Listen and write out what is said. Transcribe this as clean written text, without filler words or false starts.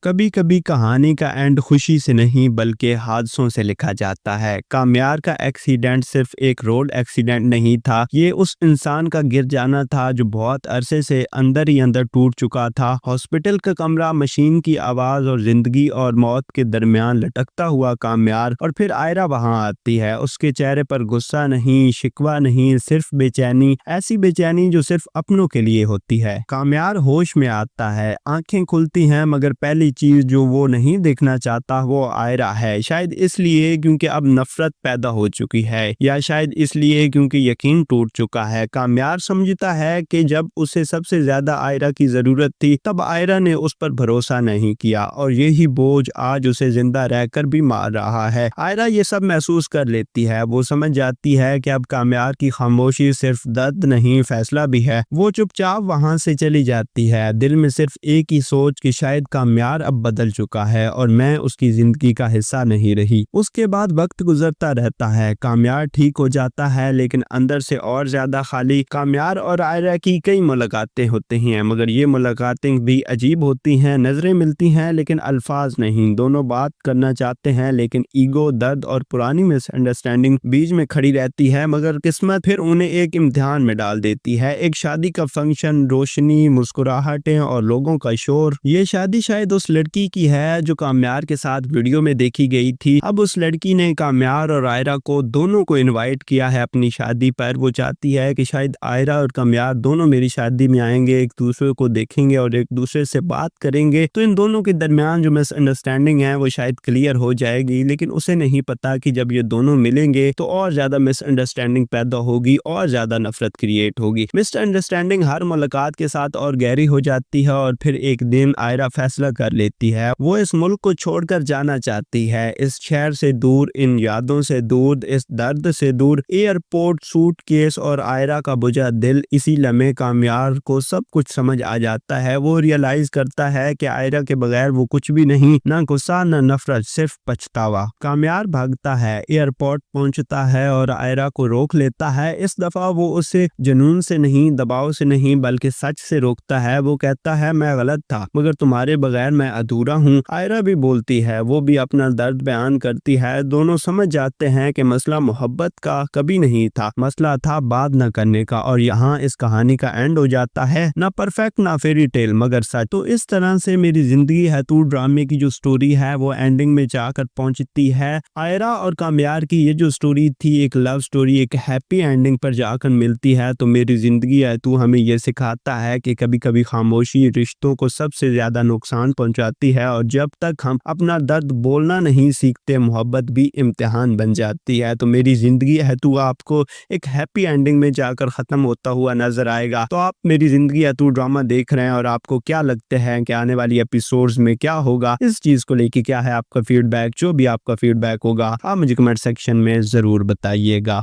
कभी कभी कहानी का एंड खुशी से नहीं बल्कि हादसों से लिखा जाता है। कामयार का एक्सीडेंट सिर्फ एक रोड एक्सीडेंट नहीं था, ये उस इंसान का गिर जाना था जो बहुत अरसे से अंदर ही अंदर टूट चुका था। हॉस्पिटल का कमरा, मशीन की आवाज और जिंदगी और मौत के दरमियान लटकता हुआ कामयार। और फिर आयरा वहां आती है। उसके चेहरे पर गुस्सा नहीं, शिकवा नहीं, सिर्फ बेचैनी। ऐसी बेचैनी जो सिर्फ अपनों के लिए होती है। कामयार होश में आता है, आंखें खुलती हैं, मगर पहली चीज जो वो नहीं देखना चाहता वो आयरा है। शायद इसलिए क्योंकि अब नफरत पैदा हो चुकी है, या शायद इसलिए क्योंकि यकीन टूट चुका है। कामयार समझता है कि जब उसे सबसे ज्यादा आयरा की जरूरत थी तब आयरा ने उस पर भरोसा नहीं किया, और यही बोझ आज उसे जिंदा रहकर भी मार रहा है। आयरा ये सब महसूस कर लेती है। वो समझ जाती है कि अब कामयार की खामोशी सिर्फ दर्द नहीं, फैसला भी है। वो चुपचाप वहां से चली जाती है, दिल में सिर्फ एक ही सोच कि शायद कामयार अब बदल चुका है और मैं उसकी जिंदगी का हिस्सा नहीं रही। उसके बाद वक्त गुजरता रहता है, कामयार ठीक हो जाता है, लेकिन अंदर से और ज्यादा खाली। कामयार और आयरा की कई मुलाकातें होती हैं, मगर ये मुलाकातें भी अजीब होती हैं। नजरें मिलती हैं लेकिन अल्फाज नहीं। दोनों बात करना चाहते हैं लेकिन ईगो, दर्द और पुरानी मिसअंडरस्टैंडिंग बीच में खड़ी रहती है। मगर किस्मत फिर उन्हें एक इम्तिहान में डाल देती है। एक शादी का फंक्शन, रोशनी, मुस्कुराहटें और लोगों का शोर। ये शादी शायद उस लड़की की है जो कामयार के साथ वीडियो में देखी गई थी। अब उस लड़की ने कामयार और आयरा को दोनों को इनवाइट किया है अपनी शादी पर। वो चाहती है कि शायद आयरा और कामयार दोनों मेरी शादी में आएंगे, एक दूसरे को देखेंगे और एक दूसरे से बात करेंगे, तो इन दोनों के दरमियान जो मिसअंडरस्टैंडिंग है वो शायद क्लियर हो जाएगी। लेकिन उसे नहीं पता कि जब ये दोनों मिलेंगे तो और ज्यादा मिसअंडरस्टैंडिंग पैदा होगी और ज्यादा नफरत क्रिएट होगी। मिसअंडरस्टैंडिंग हर मुलाकात के साथ और गहरी हो जाती है, और फिर एक दिन आयरा फैसला कर लेती है। वो इस मुल्क को छोड़कर जाना चाहती है, इस शहर से दूर, इन यादों से दूर, इस दर्द से दूर। एयरपोर्ट, सूटकेस और आयरा का बुझा दिल। इसी लम्हे कामयार को सब कुछ समझ आ जाता है। वो रियलाइज करता है कि आयरा के बगैर वो कुछ भी नहीं, ना गुस्सा ना नफरत, सिर्फ पछतावा। कामयार भागता है, एयरपोर्ट पहुंचता है और आयरा को रोक लेता है। इस दफा वो उसे जुनून से नहीं, दबाव से नहीं, बल्कि सच से रोकता है। वो कहता है, मैं गलत था, मगर तुम्हारे बगैर मैं अधूरा हूँ। आयरा भी बोलती है, वो भी अपना दर्द बयान करती है। दोनों समझ जाते हैं कि मसला मोहब्बत का कभी नहीं था, मसला था बात न करने का। और यहाँ इस कहानी का एंड हो जाता है, ना परफेक्ट ना फेरी टेल, मगर सच। तो इस तरह से मेरी जिंदगी है तू ड्रामे की जो स्टोरी है वो एंडिंग में जाकर पहुंचती है। आयरा और कामयार की ये जो स्टोरी थी, एक लव स्टोरी, एक हैप्पी एंडिंग पर जाकर मिलती है। तो मेरी जिंदगी है तू हमें ये सिखाता है कि कभी कभी खामोशी रिश्तों को सबसे ज्यादा नुकसान पहुंचाती है, और जब तक हम अपना दर्द बोलना नहीं सीखते मोहब्बत भी इम्तिहान बन जाती है। तो मेरी जिंदगी है तू आपको एक हैप्पी एंडिंग में जाकर खत्म होता हुआ नजर आएगा। तो आप मेरी जिंदगी है तू ड्रामा देख रहे हैं, और आपको क्या लगता है कि आने वाली एपिसोड्स में क्या होगा, इस चीज को लेके क्या है आपका फीडबैक। जो भी आपका फीडबैक होगा आप मुझे कमेंट सेक्शन में जरूर बताइएगा।